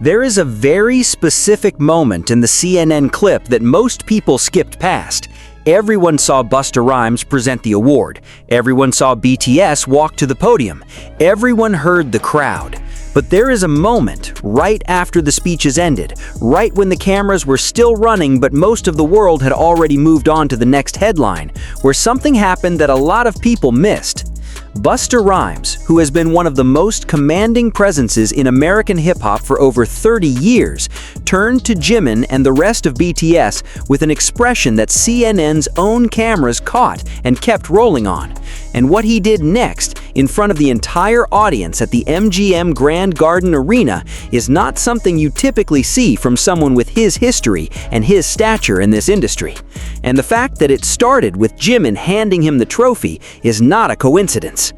There is a very specific moment in the CNN clip that most people skipped past. Everyone saw Busta Rhymes present the award. Everyone saw BTS walk to the podium. Everyone heard the crowd. But there is a moment right after the speeches ended, right when the cameras were still running but most of the world had already moved on to the next headline, where something happened that a lot of people missed. Busta Rhymes, who has been one of the most commanding presences in American hip-hop for over 30 years, turned to Jimin and the rest of BTS with an expression that CNN's own cameras caught and kept rolling on. And what he did next, in front of the entire audience at the MGM Grand Garden Arena, is not something you typically see from someone with his history and his stature in this industry. And the fact that it started with Jimin handing him the trophy is not a coincidence.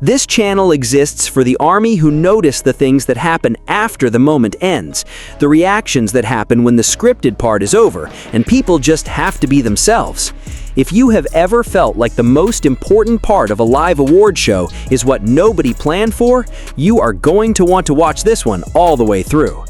This channel exists for the army who notice the things that happen after the moment ends, the reactions that happen when the scripted part is over, and people just have to be themselves. If you have ever felt like the most important part of a live award show is what nobody planned for, you are going to want to watch this one all the way through.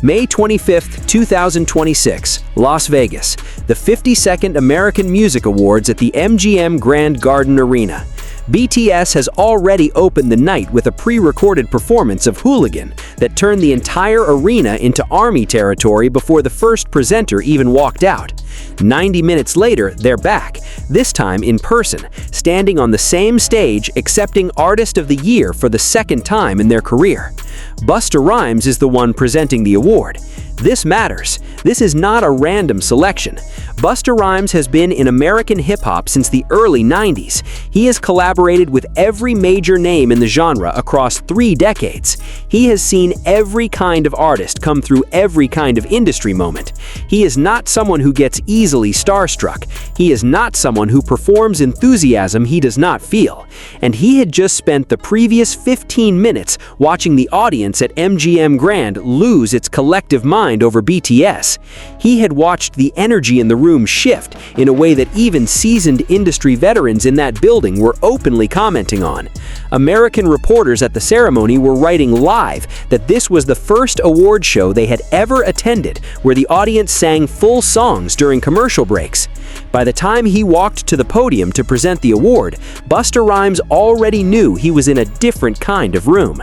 May 25, 2026, Las Vegas, the 52nd American Music Awards at the MGM Grand Garden Arena. BTS has already opened the night with a pre-recorded performance of Hooligan that turned the entire arena into ARMY territory before the first presenter even walked out. 90 minutes later, they're back, this time in person, standing on the same stage accepting Artist of the Year for the second time in their career. Busta Rhymes is the one presenting the award. This matters. This is not a random selection. Busta Rhymes has been in American hip-hop since the early 90s. He has collaborated with every major name in the genre across 3 decades. He has seen every kind of artist come through every kind of industry moment. He is not someone who gets easily starstruck. He is not someone who performs enthusiasm he does not feel. And he had just spent the previous 15 minutes watching the audience at MGM Grand lose its collective mind over BTS. He had watched the energy in the room shift in a way that even seasoned industry veterans in that building were openly commenting on. American reporters at the ceremony were writing live that this was the first award show they had ever attended where the audience sang full songs during commercial breaks. By the time he walked to the podium to present the award, Busta Rhymes already knew he was in a different kind of room.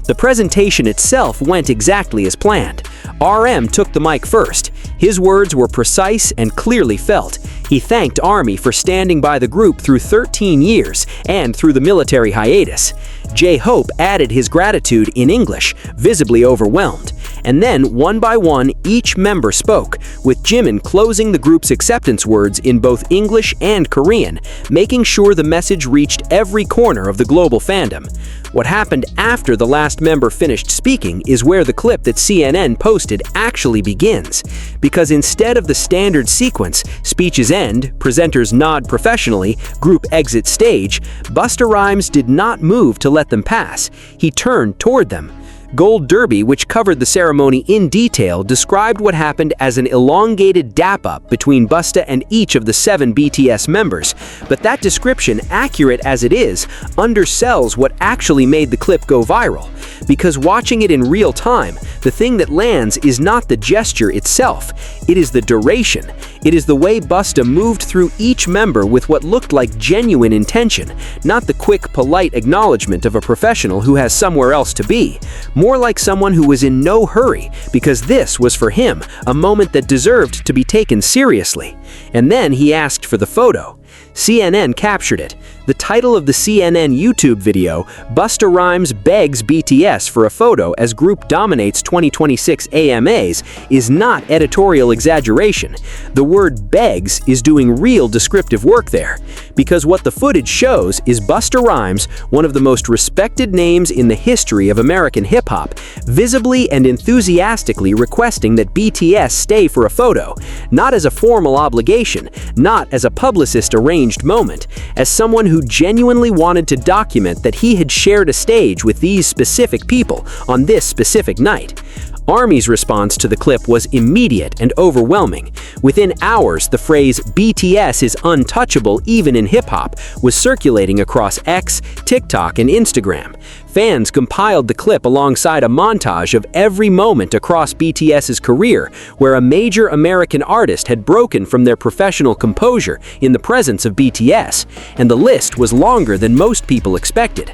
The presentation itself went exactly as planned. RM took the mic first. His words were precise and clearly felt. He thanked Army for standing by the group through 13 years and through the military hiatus. J-Hope added his gratitude in English, visibly overwhelmed. And then, one by one, each member spoke, with Jimin closing the group's acceptance words in both English and Korean, making sure the message reached every corner of the global fandom. What happened after the last member finished speaking is where the clip that CNN posted actually begins. Because instead of the standard sequence, speeches end, presenters nod professionally, group exit stage, Busta Rhymes did not move to let them pass. He turned toward them. Gold Derby, which covered the ceremony in detail, described what happened as an elongated dap-up between Busta and each of the 7 BTS members, but that description, accurate as it is, undersells what actually made the clip go viral. Because watching it in real time, the thing that lands is not the gesture itself, it is the duration. It is the way Busta moved through each member with what looked like genuine intention, not the quick, polite acknowledgement of a professional who has somewhere else to be. More like someone who was in no hurry, because this was for him a moment that deserved to be taken seriously. And then he asked for the photo. CNN captured it. The title of the CNN YouTube video, Busta Rhymes begs BTS for a photo as group dominates 2026 AMAs, is not editorial exaggeration. The word begs is doing real descriptive work there. Because what the footage shows is Busta Rhymes, one of the most respected names in the history of American hip-hop, visibly and enthusiastically requesting that BTS stay for a photo, not as a formal obligation, not as a publicist-arranged moment, as someone who genuinely wanted to document that he had shared a stage with these specific people on this specific night. Army's response to the clip was immediate and overwhelming. Within hours, the phrase "BTS is untouchable even in hip-hop" was circulating across X, TikTok, and Instagram. Fans compiled the clip alongside a montage of every moment across BTS's career where a major American artist had broken from their professional composure in the presence of BTS, and the list was longer than most people expected.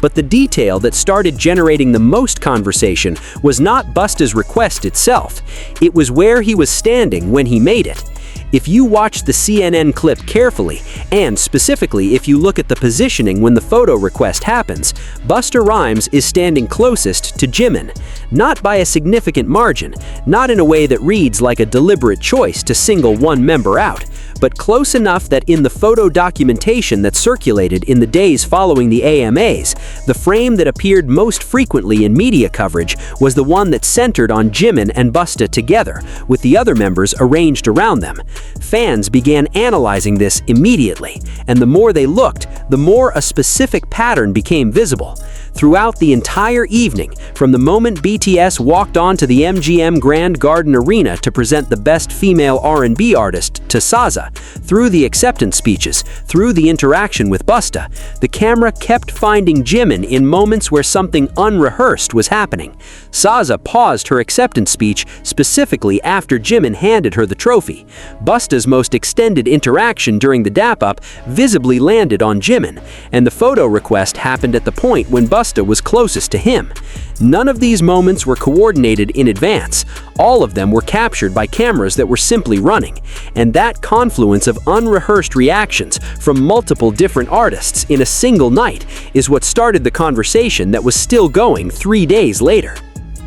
But the detail that started generating the most conversation was not Busta's request itself. It was where he was standing when he made it. If you watch the CNN clip carefully, and specifically if you look at the positioning when the photo request happens, Busta Rhymes is standing closest to Jimin. Not by a significant margin, not in a way that reads like a deliberate choice to single one member out, but close enough that in the photo documentation that circulated in the days following the AMAs, the frame that appeared most frequently in media coverage was the one that centered on Jimin and Busta together, with the other members arranged around them. Fans began analyzing this immediately, and the more they looked, the more a specific pattern became visible. Throughout the entire evening, from the moment BTS walked onto the MGM Grand Garden Arena to present the Best Female R&B Artist to SZA, through the acceptance speeches, through the interaction with Busta, the camera kept finding Jimin in moments where something unrehearsed was happening. SZA paused her acceptance speech specifically after Jimin handed her the trophy. Busta's most extended interaction during the dap-up visibly landed on Jimin, and the photo request happened at the point when Busta was closest to him. None of these moments were coordinated in advance. All of them were captured by cameras that were simply running, and that confluence of unrehearsed reactions from multiple different artists in a single night is what started the conversation that was still going 3 days later.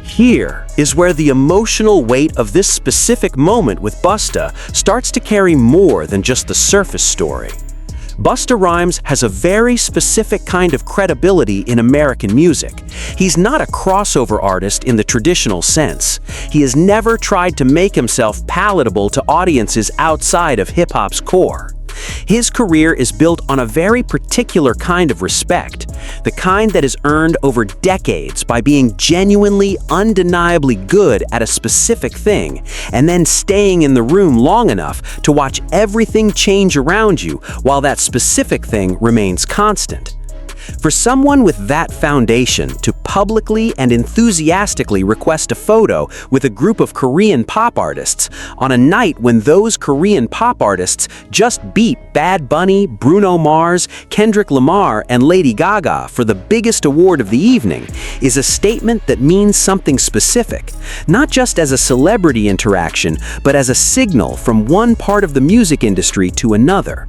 Here is where the emotional weight of this specific moment with Busta starts to carry more than just the surface story. Busta Rhymes has a very specific kind of credibility in American music. He's not a crossover artist in the traditional sense. He has never tried to make himself palatable to audiences outside of hip-hop's core. His career is built on a very particular kind of respect, the kind that is earned over decades by being genuinely, undeniably good at a specific thing, and then staying in the room long enough to watch everything change around you while that specific thing remains constant. For someone with that foundation to publicly and enthusiastically request a photo with a group of Korean pop artists on a night when those Korean pop artists just beat Bad Bunny, Bruno Mars, Kendrick Lamar, and Lady Gaga for the biggest award of the evening is a statement that means something specific, not just as a celebrity interaction, but as a signal from one part of the music industry to another.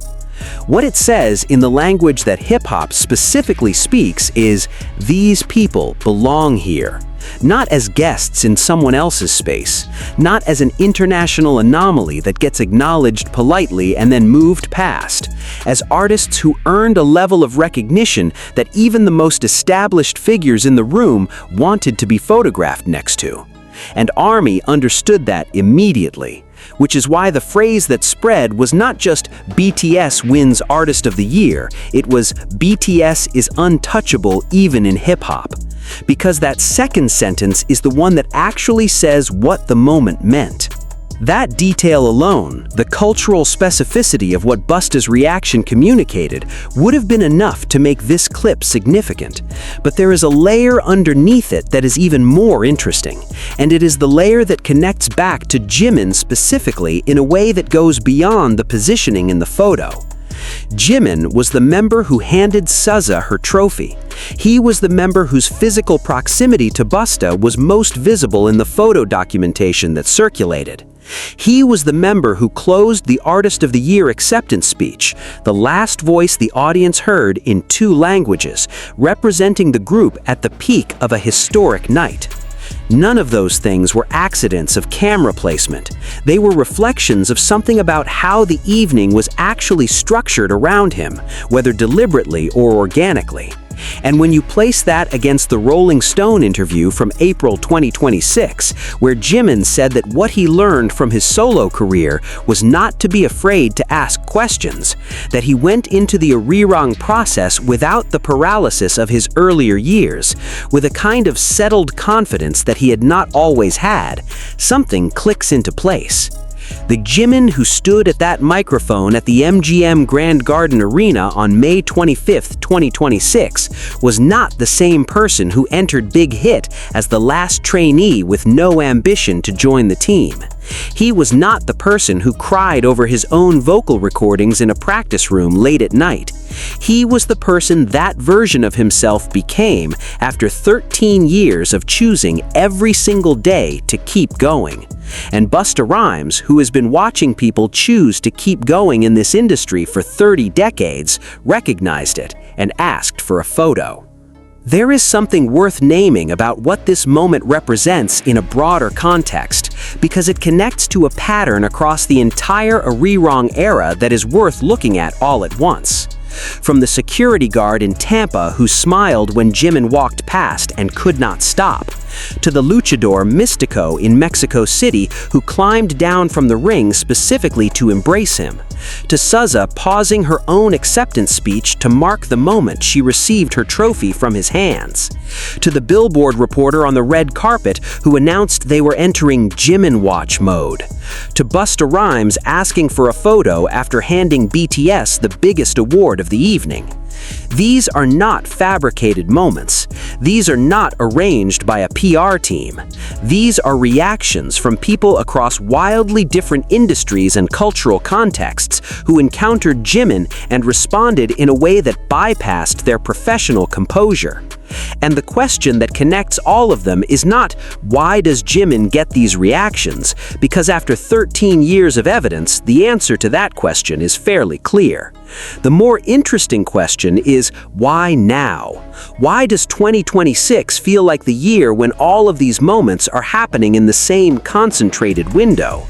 What it says in the language that hip-hop specifically speaks is, these people belong here. Not as guests in someone else's space, not as an international anomaly that gets acknowledged politely and then moved past, as artists who earned a level of recognition that even the most established figures in the room wanted to be photographed next to. And ARMY understood that immediately, which is why the phrase that spread was not just BTS wins Artist of the Year, it was BTS is untouchable even in hip-hop. Because that second sentence is the one that actually says what the moment meant. That detail alone, the cultural specificity of what Busta's reaction communicated, would have been enough to make this clip significant. But there is a layer underneath it that is even more interesting, and it is the layer that connects back to Jimin specifically in a way that goes beyond the positioning in the photo. Jimin was the member who handed SZA her trophy. He was the member whose physical proximity to Busta was most visible in the photo documentation that circulated. He was the member who closed the Artist of the Year acceptance speech, the last voice the audience heard in 2 languages, representing the group at the peak of a historic night. None of those things were accidents of camera placement. They were reflections of something about how the evening was actually structured around him, whether deliberately or organically. And when you place that against the Rolling Stone interview from April 2026, where Jimin said that what he learned from his solo career was not to be afraid to ask questions, that he went into the arirang process without the paralysis of his earlier years, with a kind of settled confidence that he had not always had, something clicks into place. The Jimin who stood at that microphone at the MGM Grand Garden Arena on May 25, 2026, was not the same person who entered Big Hit as the last trainee with no ambition to join the team. He was not the person who cried over his own vocal recordings in a practice room late at night. He was the person that version of himself became after 13 years of choosing every single day to keep going. And Busta Rhymes, who has been watching people choose to keep going in this industry for 30 decades, recognized it and asked for a photo. There is something worth naming about what this moment represents in a broader context, because it connects to a pattern across the entire Arirang era that is worth looking at all at once. From the security guard in Tampa who smiled when Jimin walked past and could not stop, to the luchador Mystico in Mexico City who climbed down from the ring specifically to embrace him, to SZA pausing her own acceptance speech to mark the moment she received her trophy from his hands, to the Billboard reporter on the red carpet who announced they were entering Jimin Watch mode, to Busta Rhymes asking for a photo after handing BTS the biggest award of the evening. These are not fabricated moments. These are not arranged by a PR team. These are reactions from people across wildly different industries and cultural contexts who encountered Jimin and responded in a way that bypassed their professional composure. And the question that connects all of them is not, why does Jimin get these reactions? Because after 13 years of evidence, the answer to that question is fairly clear. The more interesting question is, why now? Why does 2026 feel like the year when all of these moments are happening in the same concentrated window?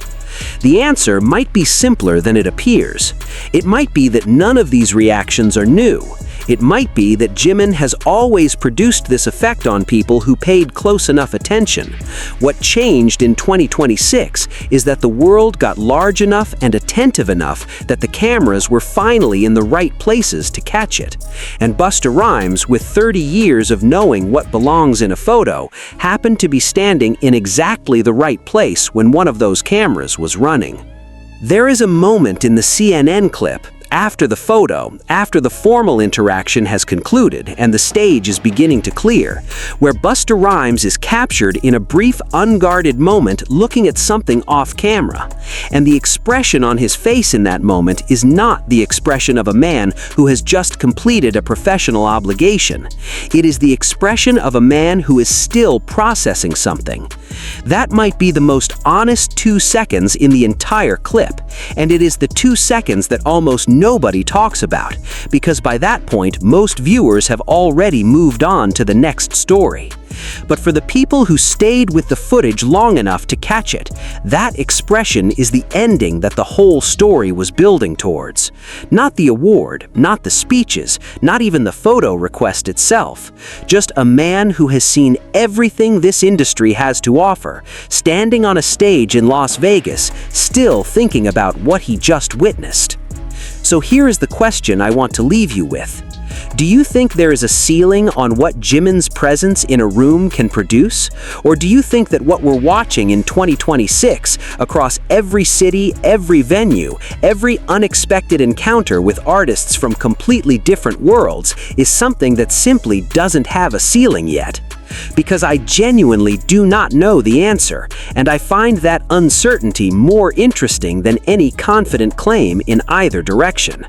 The answer might be simpler than it appears. It might be that none of these reactions are new. It might be that Jimin has always produced this effect on people who paid close enough attention. What changed in 2026 is that the world got large enough and attentive enough that the cameras were finally in the right places to catch it. And Busta Rhymes, with 30 years of knowing what belongs in a photo, happened to be standing in exactly the right place when one of those cameras was running. There is a moment in the CNN clip after the photo, after the formal interaction has concluded and the stage is beginning to clear, where Busta Rhymes is captured in a brief, unguarded moment looking at something off camera. And the expression on his face in that moment is not the expression of a man who has just completed a professional obligation. It is the expression of a man who is still processing something. That might be the most honest 2 seconds in the entire clip, and it is the 2 seconds that almost nobody talks about, because by that point most viewers have already moved on to the next story. But for the people who stayed with the footage long enough to catch it, that expression is the ending that the whole story was building towards. Not the award, not the speeches, not even the photo request itself. Just a man who has seen everything this industry has to offer, standing on a stage in Las Vegas, still thinking about what he just witnessed. So here is the question I want to leave you with. Do you think there is a ceiling on what Jimin's presence in a room can produce? Or do you think that what we're watching in 2026 across every city, every venue, every unexpected encounter with artists from completely different worlds is something that simply doesn't have a ceiling yet? Because I genuinely do not know the answer, and I find that uncertainty more interesting than any confident claim in either direction.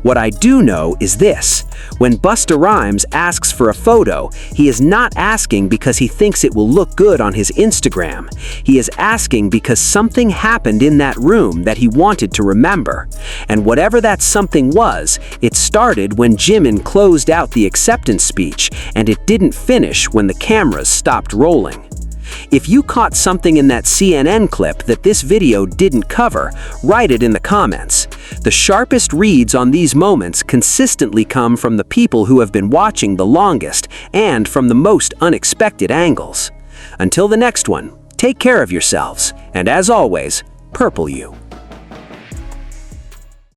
What I do know is this: when Busta Rhymes asks for a photo, he is not asking because he thinks it will look good on his Instagram. He is asking because something happened in that room that he wanted to remember. And whatever that something was, it started when Jimin closed out the acceptance speech, and it didn't finish when the cameras stopped rolling. If you caught something in that CNN clip that this video didn't cover, write it in the comments. The sharpest reads on these moments consistently come from the people who have been watching the longest and from the most unexpected angles. Until the next one, take care of yourselves, and as always, purple you.